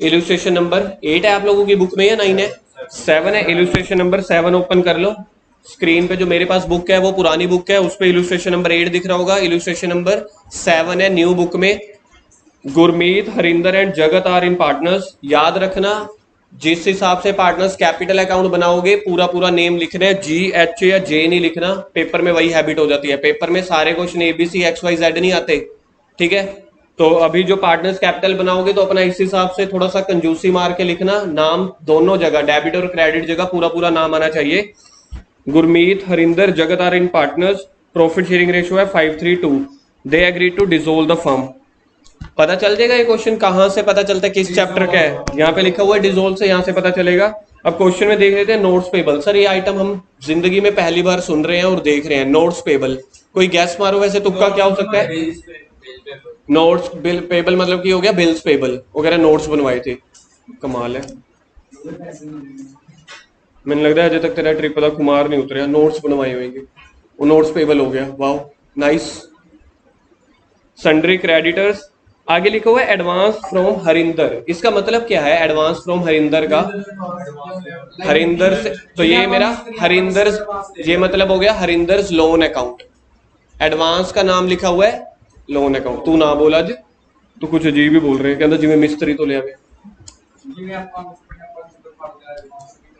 Illustration number 8 है आप लोगों की बुक में या 9 है? 7 है। इलस्ट्रेशन नंबर 7 ओपन कर लो। स्क्रीन पे जो मेरे पास बुक है वो पुरानी बुक है, उस पे इलस्ट्रेशन नंबर 8 दिख रहा होगा। इलस्ट्रेशन नंबर 7 है न्यू बुक में। गुरमीत, हरिंदर एंड जगत आर इन पार्टनर्स। याद रखना जिस हिसाब से पार्टनर्स कैपिटल अकाउंट बनाओगे पूरा पूरा नेम लिखना है, GH या J नहीं लिखना। पेपर में वही हैबिट हो जाती है, पेपर में सारे क्वेश्चन ABC XYZ नहीं आते, ठीक है। तो अभी जो पार्टनर्स कैपिटल बनाओगे तो अपना इस हिसाब से थोड़ा सा कंजूसी मार के लिखना। नाम दोनों जगह, डेबिट और क्रेडिट जगह पूरा पूरा नाम आना चाहिए। Gurmeet, Harinder, Jagat are in partners. Profit sharing ratio है 5:3:2। They agree to dissolve the firm. पता चल जाएगा ये क्वेश्चन कहां से पता चलता है किस चैप्टर का है, यहाँ पे लिखा हुआ है डिसोल्व से, यहां से पता चलेगा। अब क्वेश्चन में देख लेते हैं नोट्स पेबल। सर ये आइटम हम जिंदगी में पहली बार सुन रहे हैं और देख रहे हैं, नोट्स पेबल। कोई गैस मारो वैसे तुक्का क्या हो सकता है? नोट्स बिल पेबल मतलब की हो गया बिल्स पेबल वगैरह, नोट्स बनवाए थे। कमाल है, मैंने लग रहा है अजय तक तेरा ट्रिप का खुमार नहीं उतरा, नोट्स बनवाए होंगे, वो नोट्स पेबल हो गया। वाह नाइस। सन्ड्री क्रेडिटर्स, आगे लिखा हुआ है एडवांस फ्रॉम हरिंदर। इसका मतलब क्या है एडवांस फ्रॉम हरिंदर का? हरिंदर से, तो ये मेरा हरिंदर, ये मतलब हो गया हरिंदर्स लोन अकाउंट। एडवांस का नाम लिखा हुआ है लोन अकाउंट। तू ना बोल अज, तू कुछ अजीब ही बोल रहे हैं, कहता जिम्मे मिस्त्री तो ले आवे।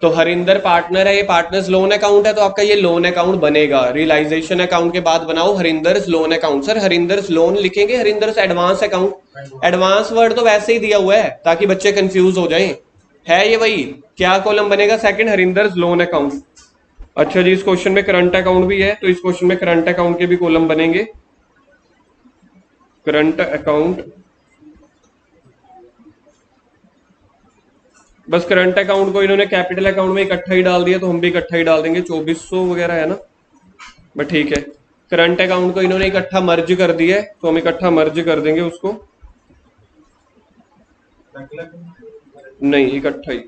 तो हरिंदर पार्टनर है, ये पार्टनर्स लोन अकाउंट है, तो आपका ये लोन अकाउंट बनेगा। रियलाइजेशन अकाउंट के बाद बनाओ हरिंदर्स लोन अकाउंट। सर हरिंदर्स लोन लिखेंगे, हरिंदर्स एडवांस अकाउंट। एडवांस वर्ड तो वैसे ही दिया हुआ है ताकि बच्चे कंफ्यूज हो जाएं, है ये वही। क्या कॉलम बनेगा? Second, Harinder's loan account. अच्छा जी, इस क्वेश्चन में करंट अकाउंट भी है, तो इस क्वेश्चन में करंट अकाउंट के भी कॉलम बनेंगे। करंट अकाउंट, बस करंट अकाउंट को इन्होंने कैपिटल अकाउंट में इकट्ठा ही डाल दिया, तो हम भी इकट्ठा ही डाल देंगे। 2400 वगैरह है ना, बट ठीक है। करंट अकाउंट को इन्होंने इकट्ठा मर्ज कर दिया है, तो हम इकट्ठा मर्ज कर देंगे उसको। नहीं, इकट्ठा ही।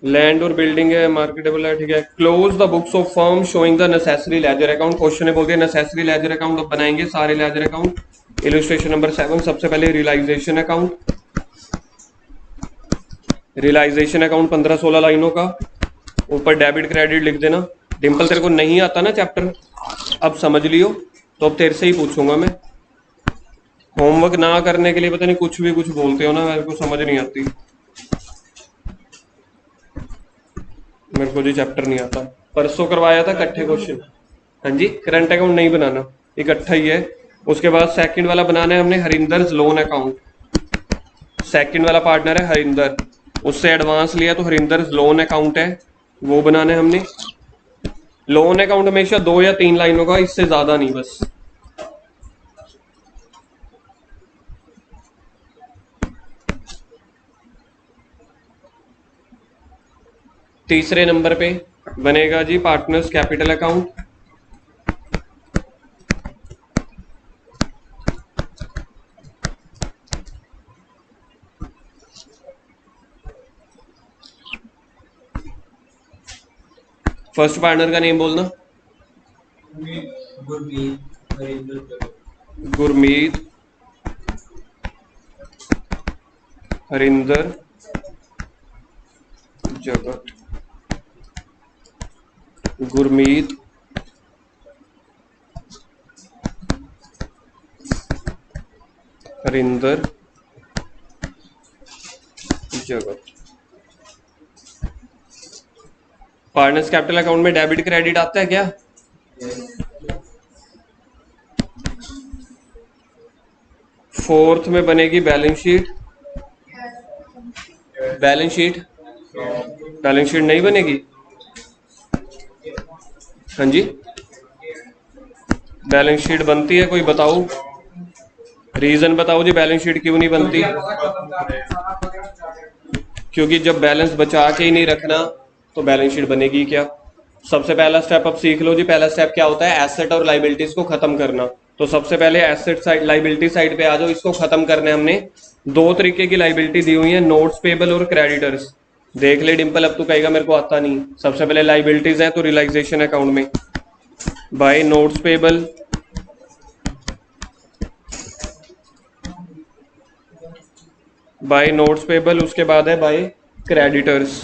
लैंड और बिल्डिंग है, मार्केटेबल है, ठीक है। Close the books of firm showing the necessary ledger account. Question है बोलते हैं नेसेसरी लेजर अकाउंट अब बनाएंगे सारे लेजर अकाउंट। इलस्ट्रेशन नंबर 7, सबसे पहले रियलाइजेशन अकाउंट। रियलाइजेशन अकाउंट 15-16 लाइनों का, ऊपर डेबिट क्रेडिट लिख देना। डिम्पल तेरे को नहीं आता ना चैप्टर, अब समझ लियो, तो अब तेरे से ही पूछूंगा मैं। होमवर्क ना करने के लिए पता नहीं कुछ भी कुछ बोलते हो ना, मेरे को समझ नहीं आती। मेरे को जी चैप्टर नहीं आता। परसों करवाया था इकट्ठे क्वेश्चन। हाँ जी, करंट अकाउंट नहीं बनाना, इकट्ठा ही है। उसके बाद सेकंड वाला बनाना है हमने हरिंदर्स लोन अकाउंट। सेकंड वाला पार्टनर है हरिंदर, उससे एडवांस लिया तो हरिंदर्स लोन अकाउंट है, वो बनाना है हमने। लोन अकाउंट हमेशा 2 या 3 लाइनों का, इससे ज्यादा नहीं बस। तीसरे नंबर पे बनेगा जी partners capital account. First partner का नेम बोलना। Gurmeet, Harinder, Jagat. Gurmeet, Harinder, Jagat. Partners capital account में डेबिट क्रेडिट आता है क्या? फोर्थ में बनेगी balance sheet. Balance sheet, balance sheet नहीं बनेगी। हाँ जी, बैलेंस शीट बनती है, कोई बताओ रीजन बताओ जी, बैलेंस शीट क्यों नहीं बनती? क्योंकि जब बैलेंस बचा के ही नहीं रखना तो बैलेंस शीट बनेगी क्या? सबसे पहला स्टेप अब सीख लो जी। पहला स्टेप क्या होता है? एसेट और लाइबिलिटीज को खत्म करना। तो सबसे पहले एसेट साइड, लाइबिलिटी साइड पे आ जाओ, इसको खत्म करने हमने 2 तरीके की लाइबिलिटी दी हुई है, नोट्स पेबल और क्रेडिटर्स। देख ले डिंपल, अब तू कहेगा मेरे को आता नहीं। सबसे पहले लाइबिलिटीज है तो रियलाइजेशन अकाउंट में by notes payable by notes payable, उसके बाद है बाय क्रेडिटर्स।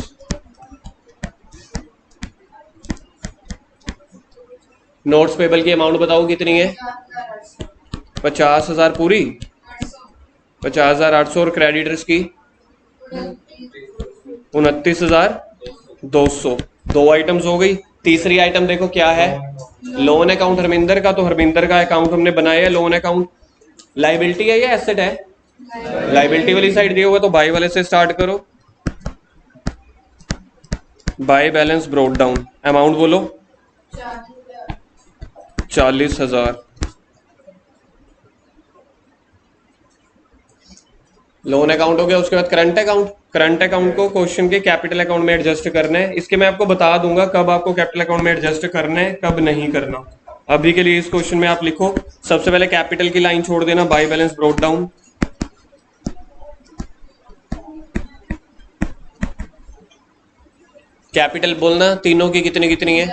नोट्स पेबल की अमाउंट बताओ कितनी है? 50,000 पूरी, 50,800। और क्रेडिटर्स की 29,200। दो आइटम्स हो गई। तीसरी आइटम देखो क्या है, लोन अकाउंट हरमिंदर का। तो हरमिंदर का अकाउंट हमने बनाया है। लोन अकाउंट लाइबिलिटी है या एसेट है? लाइबिलिटी वाली साइड दिया हुआ, तो बाय वाले से स्टार्ट करो। By balance brought down, amount बोलो 40,000। लोन अकाउंट हो गया। उसके बाद करंट अकाउंट। करंट अकाउंट को क्वेश्चन के कैपिटल अकाउंट में एडजस्ट करना है। इसके मैं आपको बता दूंगा कब आपको कैपिटल अकाउंट में एडजस्ट करना है, कब नहीं करना। अभी के लिए इस क्वेश्चन में आप लिखो, सबसे पहले कैपिटल की लाइन छोड़ देना, by balance brought down. Capital बोलना तीनों की कितनी कितनी है?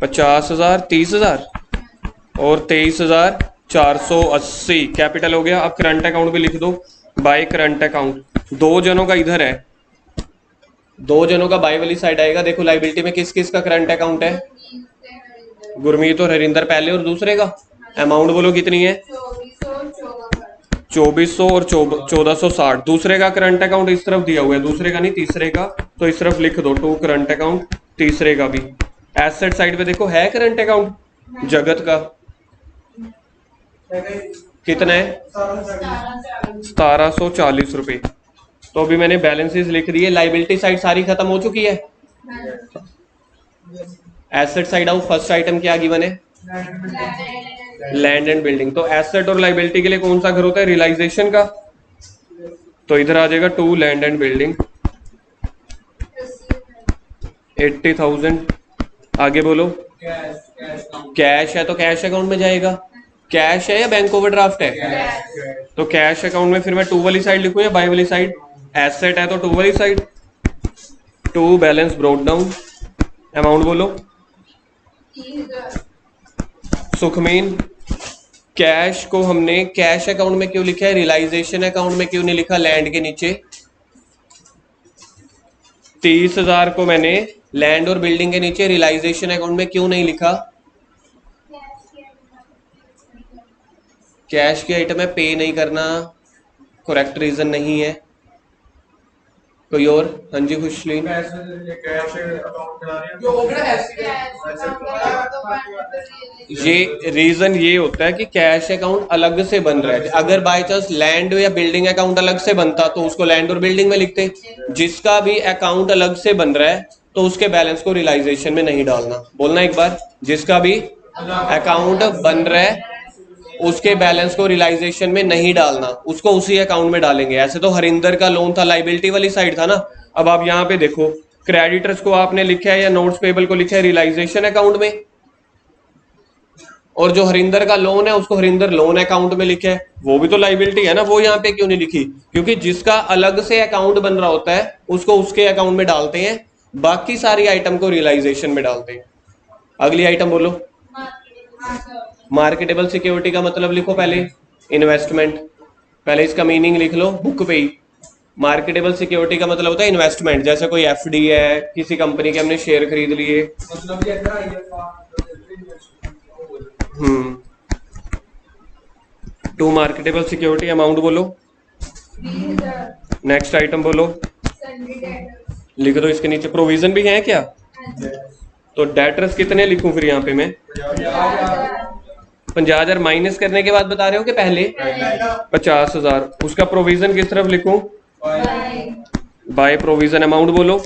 50,000, 30,000 और 23,480 कैपिटल हो गया। अब करंट अकाउंट भी लिख दो, बाय करंट अकाउंट। दो जनों का इधर है, दो जनों का बाय वाली साइड आएगा। देखो लाइबिलिटी में किस किस का करंट अकाउंट है? गुरमीत और हरिंदर पहले और दूसरे का। अमाउंट बोलो कितनी है? 2400 और 1460। दूसरे का करंट अकाउंट इस तरफ दिया हुआ है, दूसरे का नहीं तीसरे का, तो इस तरफ लिख दो टू करंट अकाउंट, तीसरे का भी। एसेट साइड पे देखो है करंट अकाउंट जगत का, कितना है? 1740 रुपए। तो अभी मैंने बैलेंसेस लिख दिए। लाइबिलिटी साइड सारी खत्म हो चुकी है। एसेट साइड आओ, फर्स्ट आइटम क्या गिवन है? Land and building. तो एसेट और लाइबिलिटी के लिए कौन सा घर होता है? रियलाइजेशन का। तो इधर आ जाएगा टू लैंड एंड बिल्डिंग, 80,000। आगे बोलो। कैश है तो कैश अकाउंट में जाएगा। कैश है या बैंक ओवरड्राफ्ट है? तो कैश अकाउंट में फिर मैं टू वाली साइड लिखूं या बाय वाली साइड? एसेट है तो टू वाली side. To balance brought down, amount बोलो। सुखमीन, कैश को हमने कैश अकाउंट में क्यों लिखा है, रियलाइजेशन अकाउंट में क्यों नहीं लिखा लैंड के नीचे? 30,000 को मैंने लैंड और बिल्डिंग के नीचे रियलाइजेशन अकाउंट में क्यों नहीं लिखा? कैश की आइटम है, पे नहीं करना, करेक्ट रीजन नहीं है। कोई और? हाँ जी खुशलीन। ये रीजन ये होता है कि कैश अकाउंट अलग से बन रहा है। अगर बाय चांस लैंड या बिल्डिंग अकाउंट अलग से बनता तो उसको लैंड और बिल्डिंग में लिखते। जिसका भी अकाउंट अलग से बन रहा है तो उसके बैलेंस को रियलाइजेशन में नहीं डालना। बोलना एक बार, जिसका भी अकाउंट बन रहा है उसके बैलेंस को रियलाइजेशन में नहीं डालना, उसको उसी अकाउंट में डालेंगे। ऐसे तो हरिंदर का लोन था, लाइबिलिटी वाली साइड था ना। अब आप यहाँ पे देखो, क्रेडिटर्स को आपने लिखा है या नोट्स पेबल को लिखा है रियलाइजेशन अकाउंट में, और जो हरिंदर का लोन है उसको हरिंदर लोन अकाउंट में लिखा है, वो भी तो लाइबिलिटी है ना। वो यहाँ पे क्यों नहीं लिखी? क्योंकि जिसका अलग से अकाउंट बन रहा होता है उसको उसके अकाउंट में डालते हैं, बाकी सारी आइटम को रियलाइजेशन में डालते हैं। अगली आइटम बोलो। मार्केटेबल सिक्योरिटी का मतलब लिखो पहले, इन्वेस्टमेंट। पहले इसका मीनिंग लिख लो बुक पे ही। मार्केटेबल सिक्योरिटी का मतलब होता है इन्वेस्टमेंट, जैसे कोई एफडी है, किसी कंपनी के हमने शेयर खरीद लिए। टू मार्केटेबल सिक्योरिटी, अमाउंट बोलो। नेक्स्ट आइटम बोलो, लिख दो इसके नीचे। प्रोविजन भी है क्या? तो डेटर्स कितने लिखूं फिर यहाँ पे मैं? 50,000 माइनस करने के बाद बता रहे हो कि पहले? 50,000। उसका प्रोविजन किस तरफ लिखूं? बाय प्रोविजन, अमाउंट बोलो।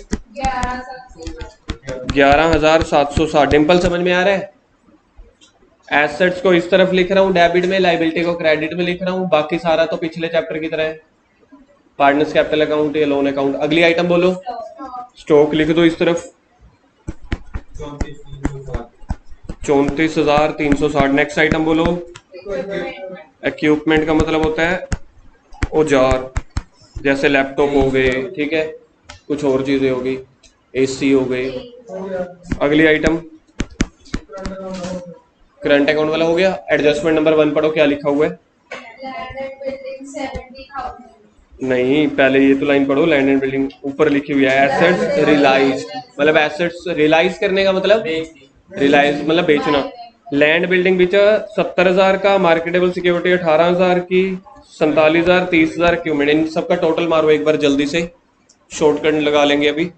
11,760। डिंपल समझ में आ रहा है? एसेट्स को इस तरफ लिख रहा हूँ डेबिट में, लाइबिलिटी को क्रेडिट में लिख रहा हूँ, बाकी सारा तो पिछले चैप्टर की तरह है, पार्टनर्स कैपिटल अकाउंट या लोन अकाउंट। अगली आइटम बोलो। स्टॉक लिख दो इस तरफ, 34,360। नेक्स्ट आइटम बोलो। इक्विपमेंट का मतलब होता है औजार, जैसे लैपटॉप हो गए, ठीक है, कुछ और चीजें होगी, एसी हो गई। अगली आइटम करंट अकाउंट वाला हो गया। एडजस्टमेंट नंबर 1 पढ़ो क्या लिखा हुआ है। Land and building 70,000। नहीं, पहले ये तो लाइन पढ़ो। लैंड एंड बिल्डिंग ऊपर लिखी हुई है एसेट्स रियलाइज, मतलब एसेट्स रियलाइज करने का मतलब रियलाइज मतलब बेचना। लैंड बिल्डिंग बेचा 70,000 का, मार्केटेबल सिक्योरिटी 18,000 की, 47,000, 30,000 क्यूमेंट। इन सबका टोटल मारो एक बार जल्दी से, शॉर्टकट लगा लेंगे अभी।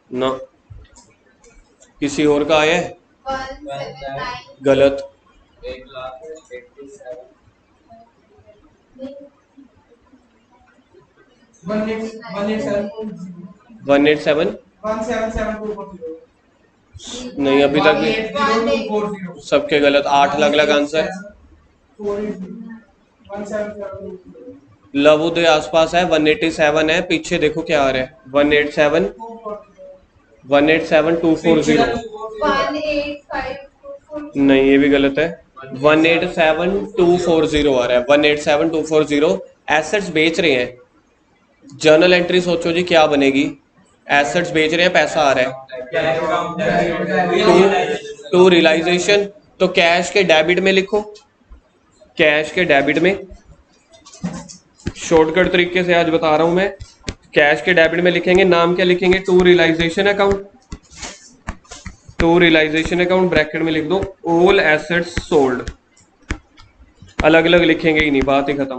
ना किसी और का आया है? 179। गलत। 187 नहीं, अभी तक भी सबके गलत। 8 अलग अलग आंसर। लवोदय आसपास है, 187 है। पीछे देखो क्या आ रहा है, 187 187,240। 185,240। नहीं, ये भी गलत है। 187,240 आ रहा है, 187,240। एसेट्स बेच रहे हैं। जर्नल एंट्री सोचो जी क्या बनेगी। एसेट्स बेच रहे हैं, पैसा आ रहा है। टू रियलाइजेशन, तो कैश के डेबिट में लिखो, कैश के डेबिट में। शॉर्टकट तरीके से आज बता रहा हूं मैं। कैश के डेबिट में लिखेंगे, नाम क्या लिखेंगे, to realisation account. To realisation account bracket में लिख दो ऑल एसेट्स सोल्ड। अलग अलग लिखेंगे ही नहीं, बात ही खत्म।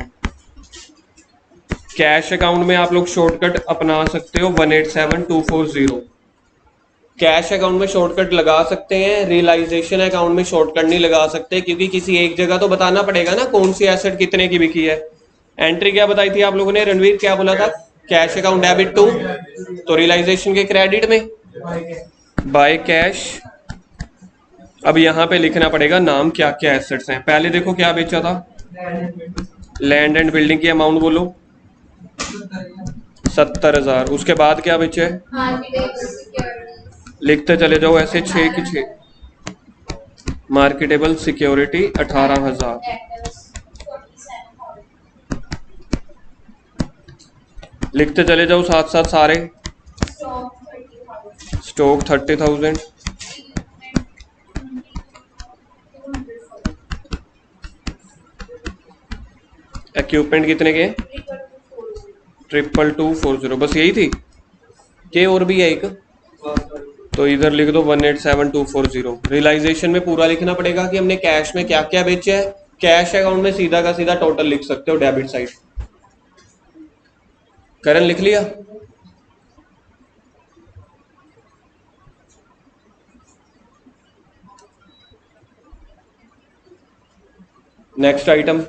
कैश अकाउंट में आप लोग शॉर्टकट अपना सकते हो 187,240। कैश अकाउंट में शॉर्टकट लगा सकते हैं, रियलाइजेशन अकाउंट में शॉर्टकट नहीं लगा सकते, क्योंकि किसी एक जगह तो बताना पड़ेगा ना कौन सी एसेट कितने की बिकी है। एंट्री क्या बताई थी आप लोगों ने, रणवीर क्या बोला था? कैश अकाउंट डेबिट टू, तो रियलाइजेशन के क्रेडिट में बाय कैश। अब यहाँ पे लिखना पड़ेगा नाम क्या क्या एसेट्स हैं। पहले देखो क्या बेचा था, लैंड एंड बिल्डिंग की अमाउंट बोलो 70,000। उसके बाद क्या बेचा है, मार्केटेबल सिक्योरिटीज। लिखते चले जाओ ऐसे 6 की 6। Marketable security 18,000। डेटर्स 47,000। लिखते चले जाओ साथ साथ सारे। स्टॉक 30,000। स्टॉक 30,000। इक्विपमेंट कितने के? 22240। बस यही थी के और भी है एक, तो इधर लिख दो 187,240। रियलाइजेशन में पूरा लिखना पड़ेगा कि हमने कैश में क्या क्या बेचा है। कैश अकाउंट में सीधा का सीधा टोटल लिख सकते हो डेबिट साइड। करण लिख लिया? नेक्स्ट आइटम,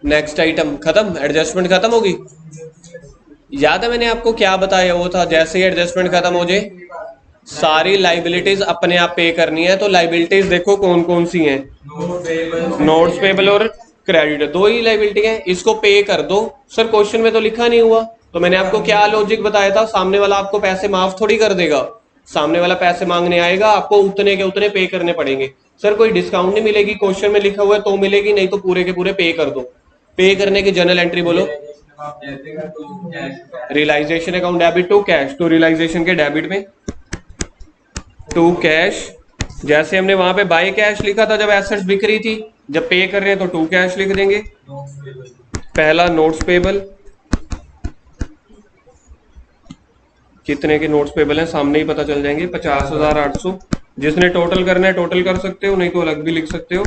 नेक्स्ट आइटम खत्म, एडजस्टमेंट खत्म होगी। याद है मैंने आपको क्या बताया, वो था जैसे ही एडजस्टमेंट खत्म हो जाए सारी लाइबिलिटीज अपने आप पे करनी है। तो लाइबिलिटीज देखो कौन कौन सी हैं, नोट्स पेबल और क्रेडिट, दो ही लाइबिलिटी है, इसको पे कर दो। सर क्वेश्चन में तो लिखा नहीं हुआ, तो मैंने आपको क्या लॉजिक बताया था, सामने वाला आपको पैसे माफ थोड़ी कर देगा। सामने वाला पैसे मांगने आएगा, आपको उतने के उतने पे करने पड़ेंगे। सर कोई डिस्काउंट नहीं मिलेगी, क्वेश्चन में लिखा हुआ है तो मिलेगी, नहीं तो पूरे के पूरे पे कर दो। पे करने की जनरल एंट्री बोलो, realisation account debit to cash, तो रियलाइजेशन के डेबिट में टू कैश। जैसे हमने वहां पे बाय कैश लिखा था जब एसेट्स बिक रही थी, जब पे कर रहे हैं तो टू कैश लिख देंगे। पहला नोट्स पेबल, कितने के नोट्स पेबल हैं सामने ही पता चल जाएंगे, 50,800। जिसने टोटल करना है टोटल कर सकते हो, नहीं तो अलग भी लिख सकते हो।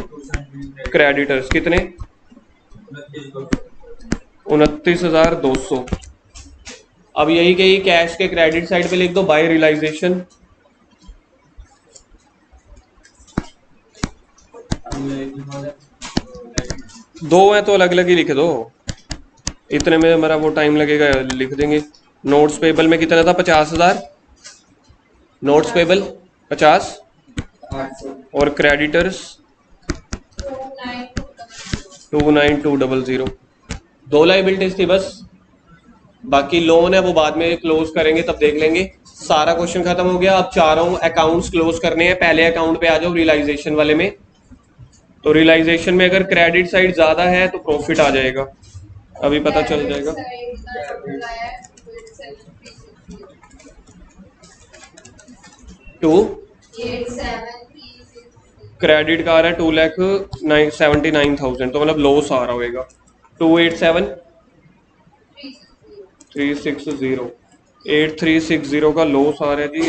क्रेडिटर्स कितने, 29,200। अब यही कही कैश के क्रेडिट साइड पे लिख दो बाय रियलाइजेशन। दो है तो अलग अलग ही लिख दो, इतने में हमारा वो टाइम लगेगा, लिख देंगे। नोट्स पेबल में कितना था, 50,000 नोट्स पेबल 50, और क्रेडिटर्स 29,200। दो लाइबिलिटीज थी बस, बाकी लोन है वो बाद में क्लोज करेंगे तब देख लेंगे। सारा क्वेश्चन खत्म हो गया। अब चारों अकाउंट्स क्लोज करने हैं। पहले अकाउंट पे आ जाओ, रियलाइजेशन वाले में। तो रियलाइजेशन में अगर क्रेडिट साइड ज्यादा है तो प्रॉफिट आ जाएगा, अभी पता चल जाएगा। टू क्रेडिट का आ रहा है 2,79,000, तो मतलब लॉस आ रहा होगा। 287,360 8360 का लॉस आ रहा है जी।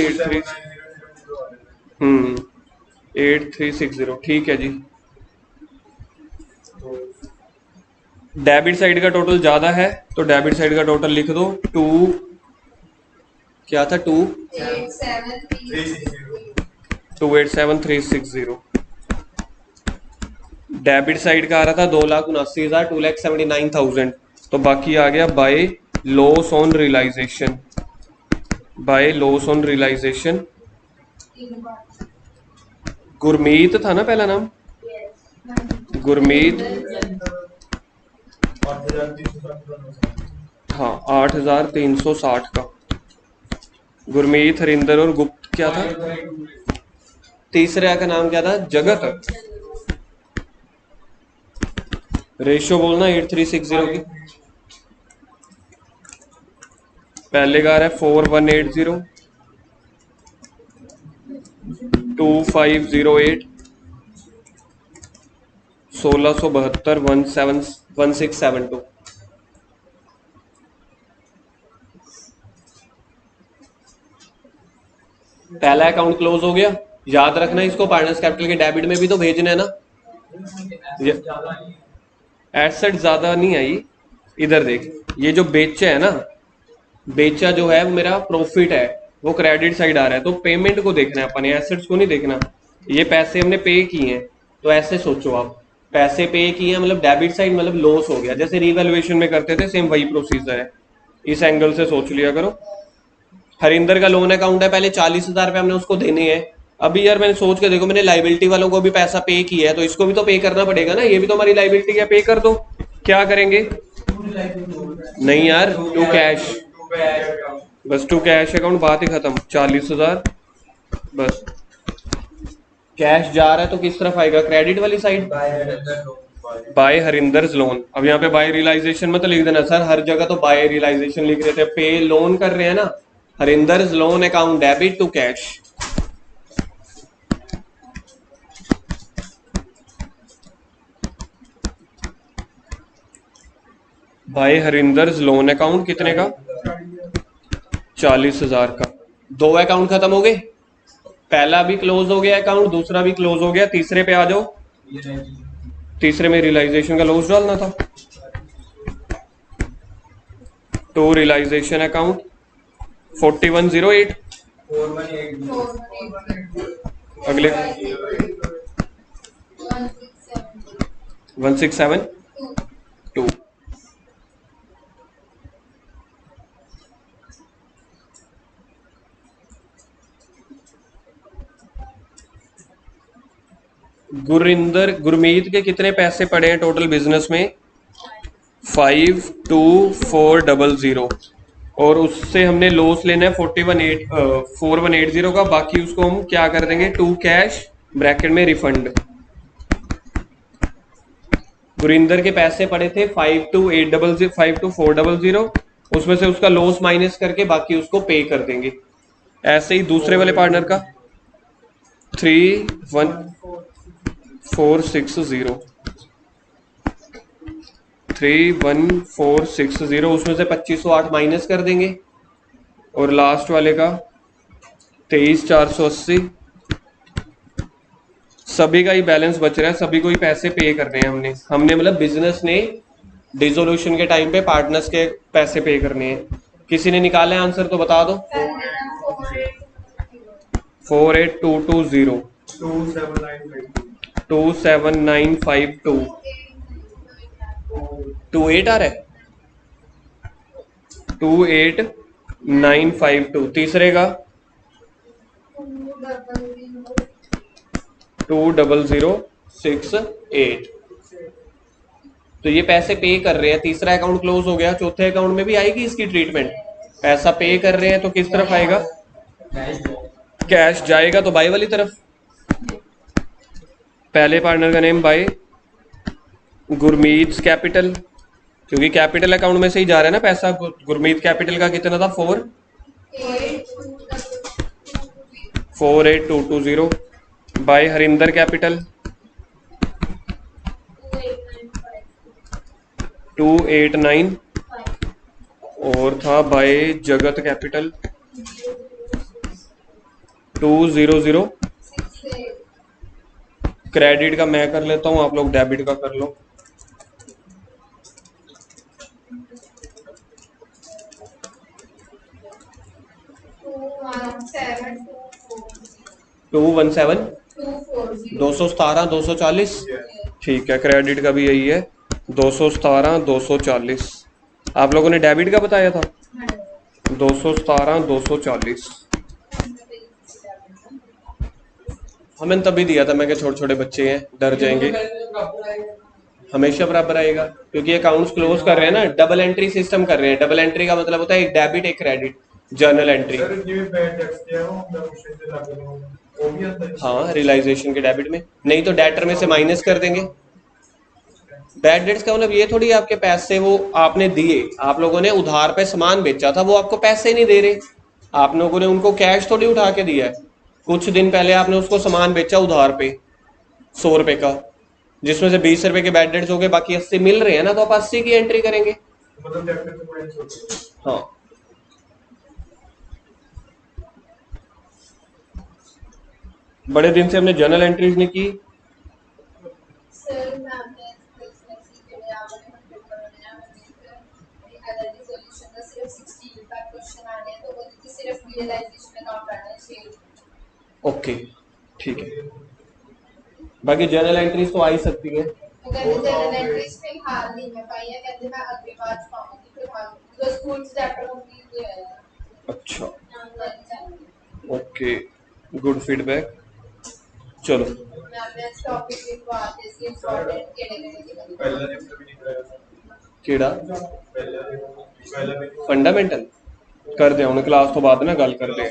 8360 ठीक है जी। डेबिट साइड का टोटल ज्यादा है तो डेबिट साइड का टोटल लिख दो। टू क्या था? 2,87,360। डेबिट साइड का आ रहा था 2,79,000 2,79,000, तो बाकी आ गया by loss on realisation. By loss on realisation Gurmeet था ना पहला नाम, गुरमीत। हाँ 8,360 का गुरमीत, हरिंदर और गुप्त। क्या था तीसरे का नाम? क्या था? जगत। रेशियो बोलना 8360 की। पहले का आ रहा है 4180 2508 1672 1672। पहला अकाउंट क्लोज हो गया। याद रखना इसको पार्टनर्स कैपिटल के डेबिट में भी तो भेजना है ना। एसेट ज्यादा नहीं आई, इधर देख, ये जो बेचा है ना, बेचा जो है वो मेरा प्रॉफिट है, वो क्रेडिट साइड आ रहा है। तो पेमेंट को देखना है अपन, एसेट्स को नहीं देखना। ये पैसे हमने पे किए हैं, तो ऐसे सोचो आप, पैसे पे किए हैं मतलब डेबिट साइड मतलब लॉस हो गया। जैसे रिवैल्यूएशन में करते थे सेम वही प्रोसीजर है, इस एंगल से सोच लिया करो। हरिंदर का लोन अकाउंट है, पहले 40,000 रुपये हमने उसको देने हैं। अभी यार मैंने सोच के देखो, मैंने लाइबिलिटी वालों को भी पैसा पे किया है, तो इसको भी तो पे करना पड़ेगा ना, ये भी तो हमारी लाइबिलिटी है, पे कर दो। क्या करेंगे? नहीं यार, टू कैश, बस टू कैश अकाउंट, बात ही खत्म। 40,000 बस कैश जा रहा है तो किस तरफ आएगा? क्रेडिट वाली साइड, बाय हरिंदर्स लोन। अब यहाँ पे बाय रियलाइजेशन मत लिख देना सर, हर जगह तो बाय रियलाइजेशन लिख रहे थे, पे लोन कर रहे हैं ना। Harinder's loan account debit to cash. By Harinder's loan account कितने का? 40,000 का। दो अकाउंट खत्म हो गए, पहला भी क्लोज हो गया अकाउंट, दूसरा भी क्लोज हो गया। तीसरे पे आ जाओ, तीसरे में रियलाइजेशन का लॉस डालना था। तो रियलाइजेशन अकाउंट 4108, अगले 1672। गुरमीत के कितने पैसे पड़े हैं टोटल बिजनेस में? 52,400, और उससे हमने लॉस लेना है 4180 का। बाकी उसको हम क्या कर देंगे? टू कैश ब्रैकेट में रिफंड। गुरिंदर के पैसे पड़े थे 52,400, उसमें से उसका लॉस माइनस करके बाकी उसको पे कर देंगे। ऐसे ही दूसरे वाले पार्टनर का 31460 उसमें से 2508 माइनस कर देंगे, और लास्ट वाले का 23,480। सभी का ही बैलेंस बच रहा है, सभी को ही पैसे पे करने हैं हमने मतलब बिजनेस ने डिसोल्यूशन के टाइम पे पार्टनर्स के पैसे पे करने हैं। किसी ने निकाला है आंसर तो बता दो। 48220 27952 28 आ रहा है, 28952। तीसरे का 20068। तो ये पैसे पे कर रहे हैं, तीसरा अकाउंट क्लोज हो गया। चौथे अकाउंट में भी आएगी इसकी ट्रीटमेंट। पैसा पे कर रहे हैं तो किस तरफ आएगा? कैश जाएगा तो बाय वाली तरफ। पहले पार्टनर का नेम बाय गुरमीत कैपिटल, क्योंकि कैपिटल अकाउंट में से ही जा रहा है ना पैसा। गुरमीत कैपिटल का कितना था 48220 बाय हरिंदर कैपिटल 2895 और था बाय जगत कैपिटल 200। क्रेडिट का मैं कर लेता हूं, आप लोग डेबिट का कर लो। टू 217 240। ठीक है, क्रेडिट का भी यही है 217 240। आप लोगों ने डेबिट का बताया था 217 240। हमें तभी दिया था, मैं क्या छोटे छोटे बच्चे हैं डर जाएंगे। हमेशा बराबर आएगा क्योंकि अकाउंट्स क्लोज कर रहे हैं ना, डबल एंट्री सिस्टम कर रहे हैं। डबल एंट्री का मतलब होता है एक डेबिट एक क्रेडिट, जर्नल एंट्री। हाँ, रियलाइजेशन के डेबिट में, नहीं तो डेटर में से माइनस कर देंगे। बैड डेट्स का मतलब ये थोड़ी आपके पैसे वो आपने दिए, आप लोगों ने उधार पे सामान बेचा था, वो आपको पैसे नहीं दे रहे, आप लोगों ने उनको कैश थोड़ी उठा के दिया है। कुछ दिन पहले आपने उसको सामान बेचा उधार पे 100 रुपए का, जिसमें से 20 रुपए के बैड डेट्स हो गए, बाकी 80 मिल रहे हैं ना, तो आप 80 की एंट्री करेंगे। हाँ, बड़े दिन से हमने जर्नल एंट्रीज नहीं की। ओके, ठीक है, बाकी जर्नल एंट्रीज तो आ ही सकती है। अच्छा, ओके, गुड फीडबैक। चलो, केड़ा फंडामेंटल कर दे, हुण क्लास तो बाद ना गल कर दे।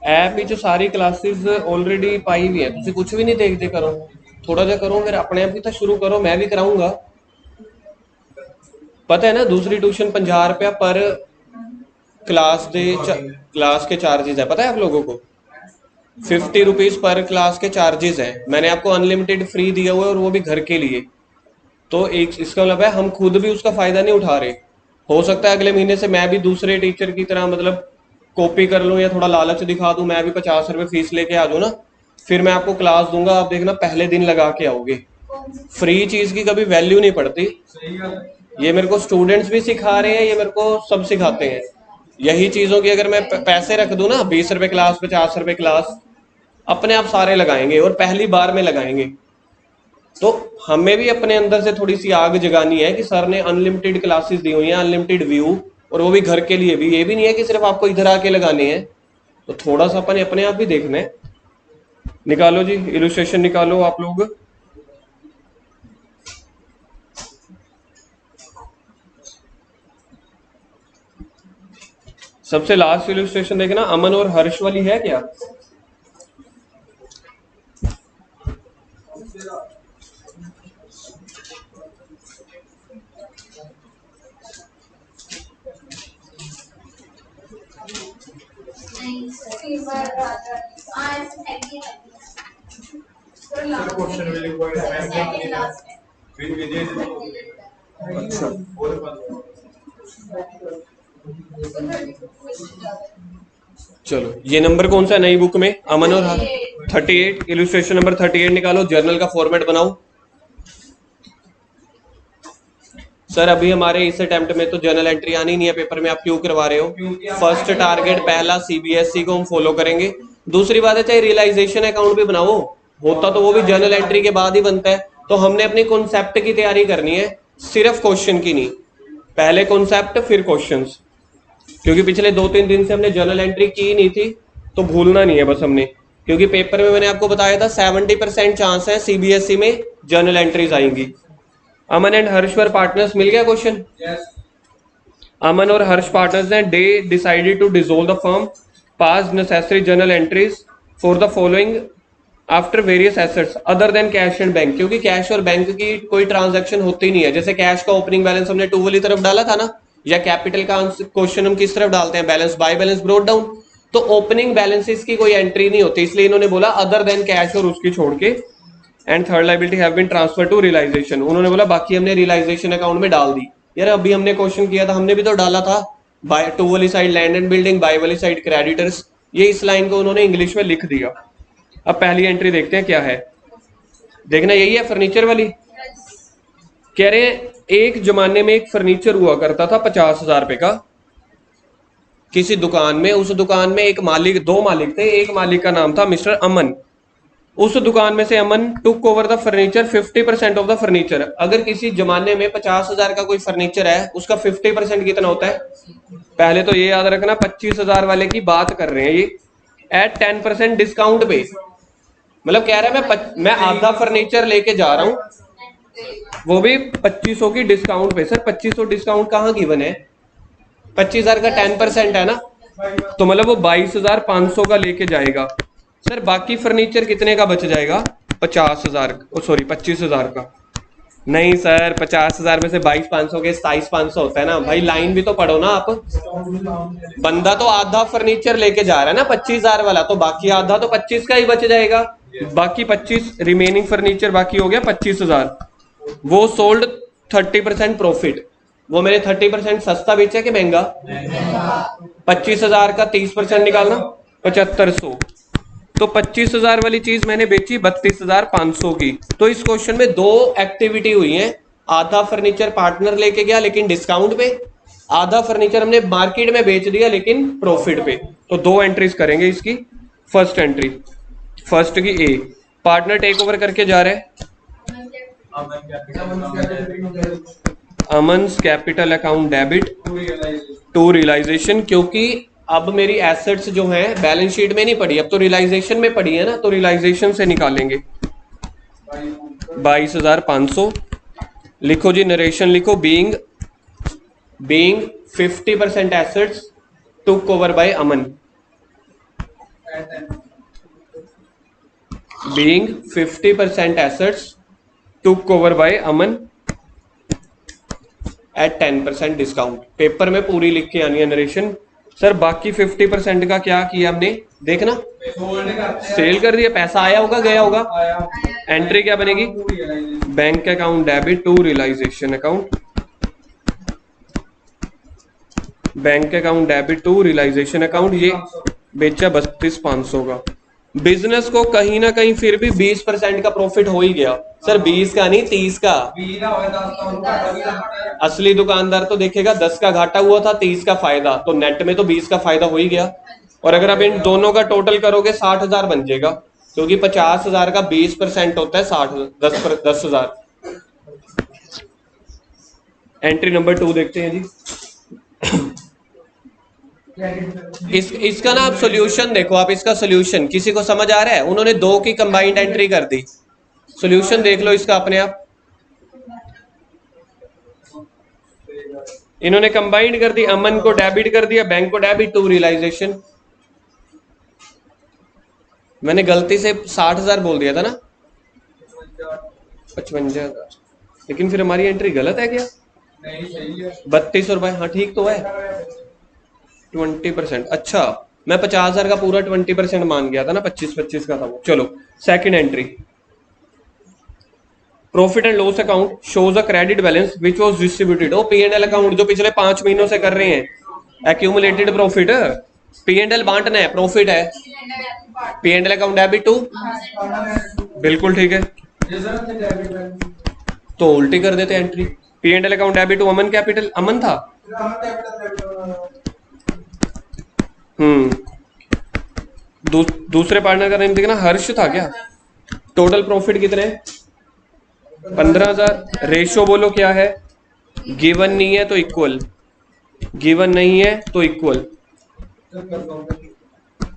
ऐप विच सारी क्लासेस ऑलरेडी पाई हुई है, तुसीं कुछ भी नहीं देखते। करो थोड़ा जा करो, फिर अपने आप भी तो शुरू करो, मैं भी कराऊंगा। पता है ना, दूसरी ट्यूशन 50 रुपया पर क्लास के चार्जेस है, पता है आप लोगों को? 50 रुपीज पर क्लास के चार्जेस है। मैंने आपको अनलिमिटेड फ्री दिया हुआ है और वो भी घर के लिए। तो एक इसका मतलब है हम खुद भी उसका फायदा नहीं उठा रहे। हो सकता है अगले महीने से मैं भी दूसरे टीचर की तरह मतलब कॉपी कर लूँ या थोड़ा लालच दिखा दूं, मैं भी 50 रुपये फीस लेके आ जाऊँ ना, फिर मैं आपको क्लास दूंगा, आप देखना पहले दिन लगा के आओगे। फ्री चीज की कभी वैल्यू नहीं पड़ती। ये मेरे को स्टूडेंट्स भी सिखा रहे हैं, ये मेरे को सब सिखाते हैं। यही चीजों की अगर मैं पैसे रख दूं ना, 20 रुपए क्लास 50 रुपए क्लास, अपने आप सारे लगाएंगे और पहली बार में लगाएंगे। तो हमें भी अपने अंदर से थोड़ी सी आग जगानी है कि सर ने अनलिमिटेड क्लासेस दी हुई हैं, अनलिमिटेड व्यू, और वो भी घर के लिए भी। ये भी नहीं है कि सिर्फ आपको इधर आके लगाने हैं, तो थोड़ा सा अपने आप भी देखना है। निकालो जी, इलस्ट्रेशन निकालो आप लोग। सबसे लास्ट इलस्ट्रेशन देखना, अमन और हर्ष वाली है क्या? चलो, ये नंबर कौन सा है नई बुक में? अमन और 38। इलस्ट्रेशन नंबर 38 निकालो, जर्नल का फॉर्मेट बनाओ। सर अभी हमारे इस अटेम्प्ट में तो जर्नल एंट्री आनी नहीं है पेपर में, आप क्यों करवा रहे हो? फर्स्ट टारगेट पहला सीबीएसई को हम फॉलो करेंगे। दूसरी बात है, चाहे रियलाइजेशन अकाउंट भी बनाओ, होता तो वो भी जर्नल एंट्री के बाद ही बनता है। तो हमने अपनी कॉन्सेप्ट की तैयारी करनी है, सिर्फ क्वेश्चन की नहीं। पहले कॉन्सेप्ट फिर क्वेश्चंस, क्योंकि पिछले 2-3 दिन से हमने जर्नल एंट्री की नहीं थी, तो भूलना नहीं है बस हमने। क्योंकि पेपर में मैंने आपको बताया था 70% चांस है सीबीएसई में जर्नल एंट्रीज आएंगी। अमन एंड हर्ष वर पार्टनर्स, मिल गया क्वेश्चन? अमन और हर्ष पार्टनर्स हैं। They decided to dissolve the firm pass necessary journal entries for the following after various assets other than cash and bank, क्योंकि cash और bank की कोई transaction होती नहीं है। जैसे कैश का ओपनिंग बैलेंस हमने टू वाली तरफ डाला था ना, या कैपिटल का क्वेश्चन हम किस तरफ डालते हैं, balance by balance brought down, तो ओपनिंग बैलेंसेस की कोई एंट्री नहीं होती, इसलिए इन्होंने बोला अदर देन कैश और उसकी छोड़ के। And third liability have been transfer to realisation, उन्होंने बोला बाकी हमने रियलाइजेशन अकाउंट में डाल दी। यार अभी हमने क्वेश्चन किया था, हमने भी तो डाला था, बाय टू वाली side land and building, by वाली साइड क्रेडिटर्स, ये इस लाइन को उन्होंने इंग्लिश में लिख दिया। अब पहली एंट्री देखते हैं क्या है, देखना यही है फर्नीचर वाली। कह रहे हैं एक जमाने में एक फर्नीचर हुआ करता था 50,000 रुपए का किसी दुकान में, उस दुकान में एक मालिक, दो मालिक थे, एक मालिक का नाम था मिस्टर अमन। उस दुकान में से Aman took over the furniture 50% off the furniture. अगर किसी जमाने में 50,000 का कोई फर्नीचर है, उसका 50% कितना होता है, पहले तो ये याद रखना 25,000 वाले की बात कर रहे हैं ये, एट 10% डिस्काउंट पे, मतलब कह रहा है मैं आधा फर्नीचर लेके जा रहा हूं, वो भी 2500 की डिस्काउंट पे। सर 2500 डिस्काउंट कहाँ गिवन है, 25,000 का 10% है ना, तो मतलब वो 22,500 का लेके जाएगा। सर बाकी फर्नीचर कितने का बच जाएगा, 50,000, सॉरी 25,000 का। नहीं सर 50,000 में से 22,500 के 27,500 होता है ना भाई, लाइन भी तो पढ़ो ना आप। बंदा तो आधा फर्नीचर लेके जा रहा है ना 25,000 वाला, तो बाकी आधा तो 25 का ही बच जाएगा, बाकी 25 रिमेनिंग फर्नीचर बाकी हो गया 25,000। वो सोल्ड 30% प्रॉफिट, वो मेरे 30% सस्ता बेचा कि महंगा, 25,000 का 30% निकालना 7500, तो 25,000 वाली चीज मैंने बेची 32,500 की। तो इस क्वेश्चन में दो एक्टिविटी हुई है, आधा फर्नीचर पार्टनर लेके गया लेकिन डिस्काउंट पे, आधा फर्नीचर हमने मार्केट में बेच दिया लेकिन प्रॉफिट पे। तो दो एंट्रीज करेंगे इसकी। फर्स्ट एंट्री, फर्स्ट की ए, पार्टनर टेक ओवर करके जा रहे हैं Aman's capital account debit to realisation, क्योंकि अब मेरी एसेट्स जो हैं बैलेंस शीट में नहीं पड़ी, अब तो रियलाइजेशन में पड़ी है ना, तो रियलाइजेशन से निकालेंगे 22,500। लिखो जी नरेशन लिखो, being 50% assets took over by Aman, being 50% assets took over by Aman at 10% discount. Paper में पूरी लिख के आनी है नरेशन। सर बाकी 50% का क्या किया हमने, देखना सेल कर दिया, पैसा आया होगा गया होगा, एंट्री क्या बनेगी, bank account debit to realisation account, bank account debit to realisation account, ये बेचा 32,500 का। बिजनेस को कहीं ना कहीं फिर भी 20% का प्रॉफिट हो ही गया। सर 20 का नहीं 30 का, असली दुकानदार तो देखेगा 10 का घाटा हुआ था 30 का फायदा, तो नेट में तो 20 का फायदा हो ही गया। और अगर आप इन दोनों का टोटल करोगे 60,000 बन जाएगा, क्योंकि 50,000 का 20% होता है 10,000। एंट्री नंबर 2 देखते हैं जी। इसका ना आप सॉल्यूशन देखो, आप इसका सॉल्यूशन किसी को समझ आ रहा है, उन्होंने दो की कंबाइंड एंट्री कर दी, सॉल्यूशन देख लो इसका अपने आप। इन्होंने कंबाइंड कर दी, अमन को डेबिट कर दिया, बैंक को डेबिट टू रियलाइजेशन। मैंने गलती से 60,000 बोल दिया था ना, 55,000, लेकिन फिर हमारी एंट्री गलत है क्या, नहीं सही है 32 रुपए, हाँ ठीक तो है 20%। अच्छा मैं 50,000 का पूरा 20% मान गया था ना, 25 का था वो। चलो second entry, profit and loss account shows a credit balance which was distributed. ओ P&L अकाउंट जो पिछले 5 महीनों से कर रहे हैं, एक्यूमुलेटेड प्रॉफिट, P&L बांटना है, प्रॉफिट है, P&L अकाउंट डेबिट टू, बिल्कुल ठीक है, तो उल्टी कर देते entry, P&L account debit to Aman capital, Aman था, दूसरे पार्टनर का नेम देखना, हर्ष था क्या। टोटल प्रॉफिट कितने, 15,000। रेशो बोलो क्या है, गिवन नहीं है तो इक्वल, गिवन नहीं है तो इक्वल।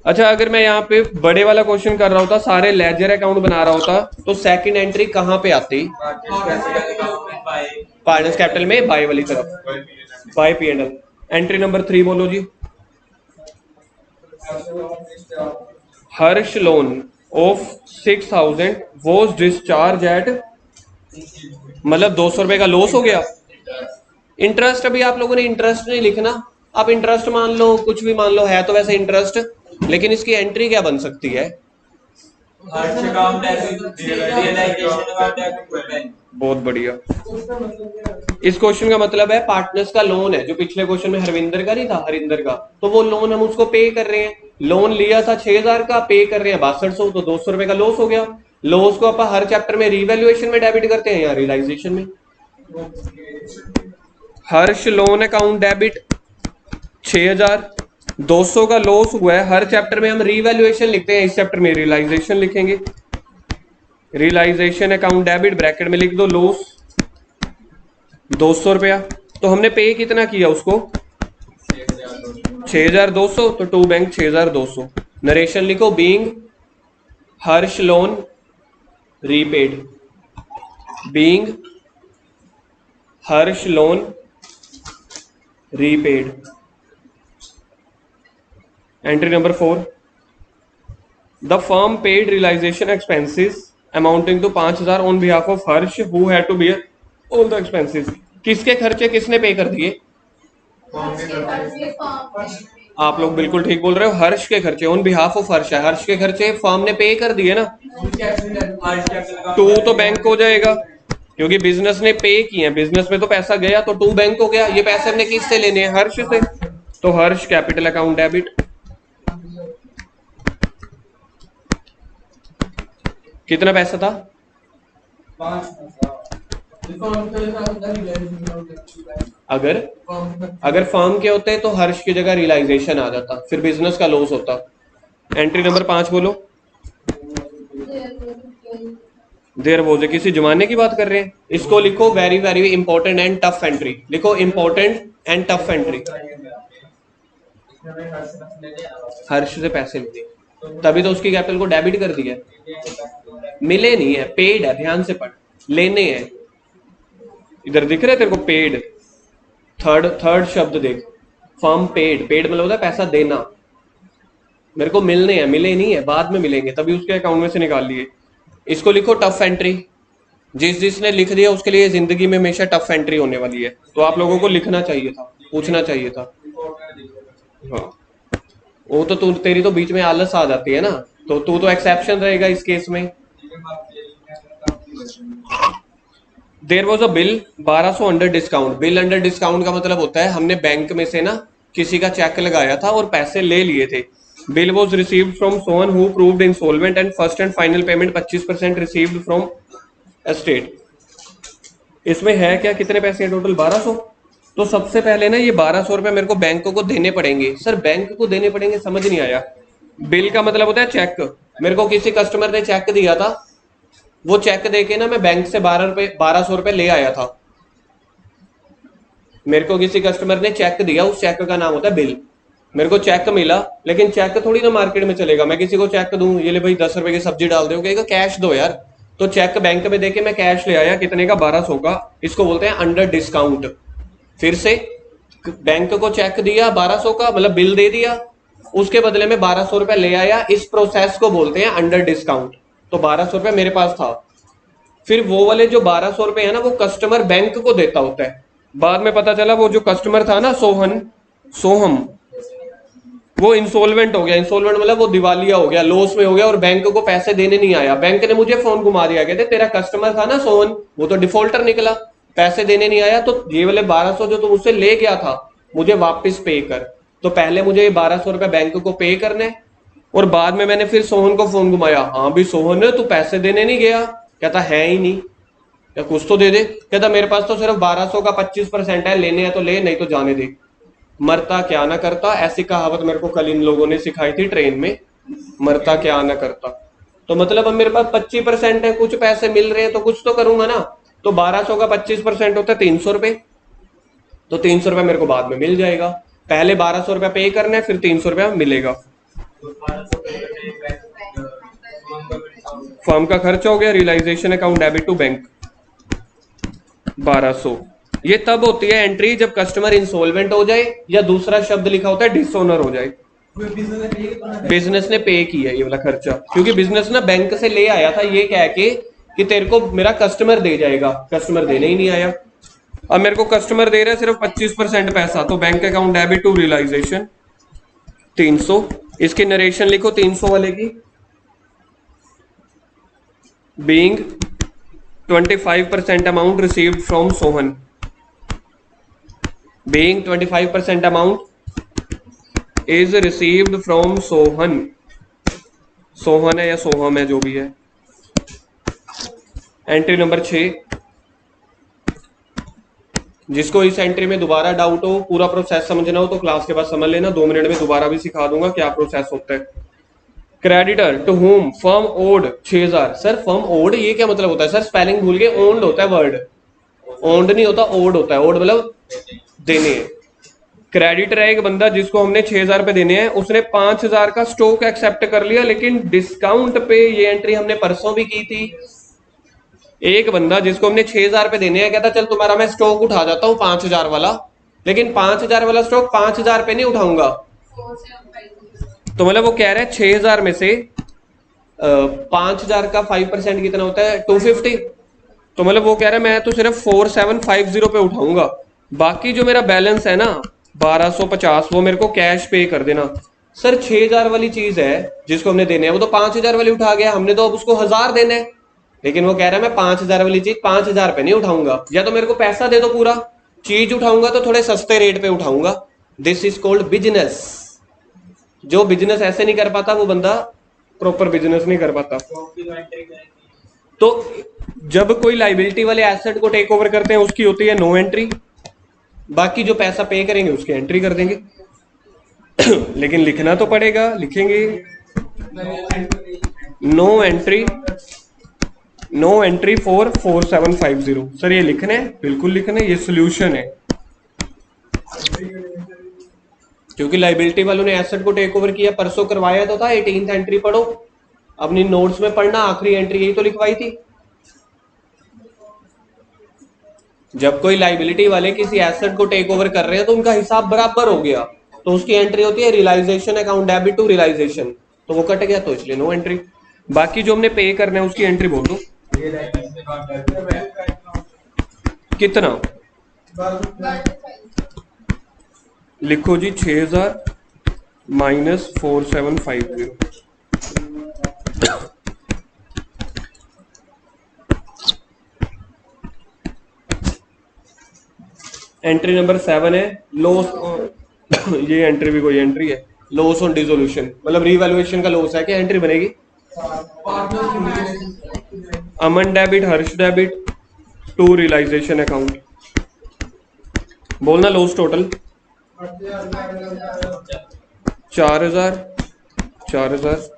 अच्छा अगर मैं यहाँ पे बड़े वाला क्वेश्चन कर रहा होता, सारे लेजर अकाउंट बना रहा होता, तो सेकंड एंट्री कहाँ पे आती, पार्टनर्स कैपिटल में बाय वाली तरफ, बाय P&L। एंट्री नंबर 3 बोलो जी, Harsh loan of 6,000 was discharge at, मतलब 200 रुपए का लॉस हो गया। इंटरेस्ट, अभी आप लोगों ने इंटरेस्ट नहीं लिखना, आप इंटरेस्ट मान लो, कुछ भी मान लो, है तो वैसे इंटरेस्ट, लेकिन इसकी एंट्री क्या बन सकती है? बहुत बढ़िया। इस क्वेश्चन का मतलब है पार्टनर्स का लोन है, जो पिछले क्वेश्चन में हरविंदर का नहीं था, हरिंदर का, तो वो लोन हम उसको पे कर रहे हैं। लोन लिया था 6,000 का, पे कर रहे हैं 6200, तो 200 रुपए का लॉस हो गया। लॉस को अपन हर चैप्टर में रिवैल्यूएशन में डेबिट करते हैं या रियलाइजेशन में? हर्ष लोन अकाउंट डेबिट 6,000, 200 का लॉस हुआ है, हर चैप्टर में हम रिवैल्यूएशन लिखते हैं, इस चैप्टर में रियलाइजेशन लिखेंगे। रियलाइजेशन अकाउंट डेबिट, ब्रैकेट में लिख दो लॉस 200 रुपया। तो हमने पे कितना किया उसको? 6,200, तो टू बैंक 6,200। नरेशन लिखो, being Harsh loan repaid, being Harsh loan repaid. Entry number 4, the firm paid realisation expenses amounting to 5,000 on behalf of Harsh who had to bear all the expenses. किसके खर्चे किसने पे कर दिए? आप लोग बिल्कुल ठीक बोल रहे हो, हर्ष के खर्चे, ऑन बिहाफ ऑफ हर्ष है, हर्ष के खर्चे फर्म ने पे कर दिए ना, टू तो बैंक हो जाएगा, क्योंकि बिजनेस ने पे किए हैं, बिजनेस में तो पैसा गया, तो टू बैंक हो गया। ये पैसे हमने किससे लेने हैं? हर्ष से, तो हर्ष कैपिटल अकाउंट डेबिट। कितना पैसा था? अगर फर्म के होते तो हर्ष की जगह रियलाइजेशन आ जाता, फिर बिजनेस का लॉस होता। एंट्री नंबर 5 बोलो। देर वॉज, किसी जमाने की बात कर रहे हैं, इसको लिखो very very important and tough entry, लिखो इंपॉर्टेंट एंड टफ एंट्री। हर्ष से पैसे लेने, तभी तो उसकी कैपिटल को डेबिट कर दिया। मिले नहीं है, पेड है, ध्यान से पढ़, लेने हैं, इधर दिख रहे तेरे को पेड, थर्ड शब्द देख, फर्म पेड, पेड मतलब होता है पैसा देना, मेरे को मिलने हैं, मिले नहीं है, बाद में मिलेंगे, तभी उसके अकाउंट में से निकाल लिए। इसको लिखो टफ एंट्री, जिसने लिख दिया उसके लिए जिंदगी में हमेशा टफ एंट्री होने वाली है, तो आप लोगों को लिखना चाहिए था, पूछना चाहिए था। हाँ, वो तो तेरी तो बीच में आलस आ जाती है ना, तो तू तो एक्सेप्शन रहेगा इस केस में। There was a bill 1200 under discount. Bill under discount का मतलब होता है हमने बैंक में से ना किसी का चेक लगाया था और पैसे ले लिए थे। Bill was received from Sohan who proved insolvent and first and final payment 25% received from estate. इसमें है क्या, कितने पैसे हैं टोटल? 1200। तो सबसे पहले ना ये 1200 रुपए मेरे को बैंक को देने पड़ेंगे। सर बैंक को देने पड़ेंगे, समझ नहीं आया। बिल का मतलब होता है चेक, मेरे को किसी कस्टमर ने चेक दिया था, वो चेक देके ना मैं बैंक से 1200 रुपए ले आया था। मेरे को किसी कस्टमर ने चेक दिया, उस चेक का नाम होता है बिल। मेरे को चेक मिला, लेकिन चेक थोड़ी ना मार्केट में चलेगा, मैं किसी को चेक दूं, ये ले भाई 10 रुपए की सब्जी डाल दो, कहेगा कैश दो यार। तो चेक बैंक में देके मैं कैश ले आया, कितने का? 1200 का। इसको बोलते हैं अंडर डिस्काउंट। फिर से बैंक को चेक दिया 1200 का, मतलब बिल दे दिया, उसके बदले में 1200 रुपए ले आया, इस प्रोसेस को बोलते हैं अंडर डिस्काउंट। तो 1200 रुपए मेरे पास था, फिर वो वाले जो 1200 रुपए है ना, वो कस्टमर बैंक को देता होता है। बाद में पता चला वो जो कस्टमर था ना, सोहम, वो इंसॉल्वेंट हो गया। इंसॉल्वेंट मतलब वो दिवालिया हो गया, लॉस में हो गया, और बैंक को पैसे देने नहीं आया। बैंक ने मुझे फोन घुमा दिया, कहते तेरा कस्टमर था ना सोहन, वो तो डिफॉल्टर निकला, पैसे देने नहीं आया, तो ये वाले 1200 जो तुम उससे ले गया था मुझे वापस पे कर। तो पहले मुझे 1200 रुपए बैंक को पे करने, और बाद में मैंने फिर सोहन को फोन घुमाया, हाँ भी सोहन तू पैसे देने नहीं गया? कहता है ही नहीं, क्या कुछ तो दे दे। कहता मेरे पास तो सिर्फ 1200 का 25% है, लेने हैं तो ले, नहीं तो जाने दे। मरता क्या ना करता, ऐसी कहावत मेरे को कल इन लोगों ने सिखाई थी ट्रेन में, मरता क्या ना करता। तो मतलब अब मेरे पास 25% है, कुछ पैसे मिल रहे हैं तो कुछ तो करूंगा ना। तो 1200 का 25% होता है 300 रुपए, तो 300 रुपए मेरे को बाद में मिल जाएगा। पहले 1200 रुपया पे करना है, फिर 300 रुपया मिलेगा। फर्म का खर्च हो गया, realisation account debit to bank 1200। ये तब होती है एंट्री जब कस्टमर इंसॉल्वेंट हो जाए, या दूसरा शब्द लिखा होता है डिसओनर हो जाए। बिजनेस ने पे किया ये वाला खर्चा, क्योंकि बिजनेस ना बैंक से ले आया था ये कह के कि तेरे को मेरा कस्टमर दे जाएगा, कस्टमर देने ही नहीं आया। अब मेरे को कस्टमर दे रहा है सिर्फ 25% पैसा, तो bank account debit to realisation 300। इसकी नरेशन लिखो 300 वाले की, being 25% amount received from Sohan, being 25% amount is received from Sohan, Sohan है या सोहम है जो भी है। एंट्री नंबर 6, जिसको इस एंट्री में दोबारा डाउट हो, पूरा प्रोसेस समझना हो तो क्लास के बाद समझ लेना, 2 मिनट में दोबारा भी सिखा दूंगा क्या प्रोसेस होता है। Creditor to whom firm owed 6000। Sir firm owed ये क्या मतलब होता है? सर स्पेलिंग भूल गए, ओन्ड होता है वर्ड, ओन्ड नहीं होता, ओड होता है। ओड मतलब देने हैं। क्रेडिटर है एक बंदा जिसको हमने 6000 रुपए देने हैं, उसने 5000 का स्टॉक एक्सेप्ट कर लिया, लेकिन डिस्काउंट पे ये एंट्री हमने परसों भी की थी। एक बंदा जिसको हमने 6000 रुपए देने हैं कहता चल तुम्हारा मैं स्टॉक उठा जाता हूँ 5000 वाला, लेकिन 5000 वाला स्टॉक 5000 पे नहीं उठाऊंगा। 4750। तो मतलब वो कह रहा है 6000 में से 5000 का 5% कितना होता है? 250। तो मतलब वो कह रहा है मैं तो सिर्फ 4750 पे उठाऊंगा, बाकी जो मेरा बैलेंस है ना 1250 वो मेरे को कैश पे कर देना। सर 6000 वाली चीज है जिसको हमने देने हैं, वो तो 5000 वाली उठा गया, हमने तो अब उसको 1000 देना है, लेकिन वो कह रहा है मैं 5000 वाली चीज 5000 पे नहीं उठाऊंगा, या तो मेरे को पैसा दे दो पूरा, चीज उठाऊंगा तो थोड़े सस्ते रेट पे उठाऊंगा। This is called business. जो बिजनेस ऐसे नहीं कर पाता वो बंदा प्रॉपर बिजनेस नहीं कर पाता। तो जब कोई लाइबिलिटी वाले एसेट को टेक ओवर करते हैं उसकी होती है नो एंट्री, बाकी जो पैसा पे करेंगे उसकी एंट्री कर देंगे। लेकिन लिखना तो पड़ेगा, लिखेंगे no entry, no entry for 4750। Sir ये लिखना है, बिल्कुल लिखना है, ये सोल्यूशन है। क्योंकि लाइबिलिटी वालों ने एसेट को टेक ओवर किया, परसों करवाया तो था 18th एंट्री पढ़ो, अपनी नोट्स में पढ़ना, आखिरी एंट्री यही तो लिखवाई थी। जब कोई लाइबिलिटी वाले किसी एसेट को टेक ओवर कर रहे हैं तो उनका हिसाब बराबर हो गया, तो उसकी एंट्री होती है realisation account debit to realisation, तो वो कट गया तो इसलिए नो एंट्री। बाकी जो हमने पे करना है उसकी एंट्री बोल दो कितना, लिखो जी 6000 माइनस 4750। एंट्री नंबर 7 है लॉस, ये एंट्री भी कोई एंट्री है, लॉस ऑन डिसोल्यूशन, मतलब रीवैल्यूएशन का लॉस है, क्या एंट्री बनेगी? Aman debit Harsh debit to realisation account, बोलना लॉस टोटल 4000 4000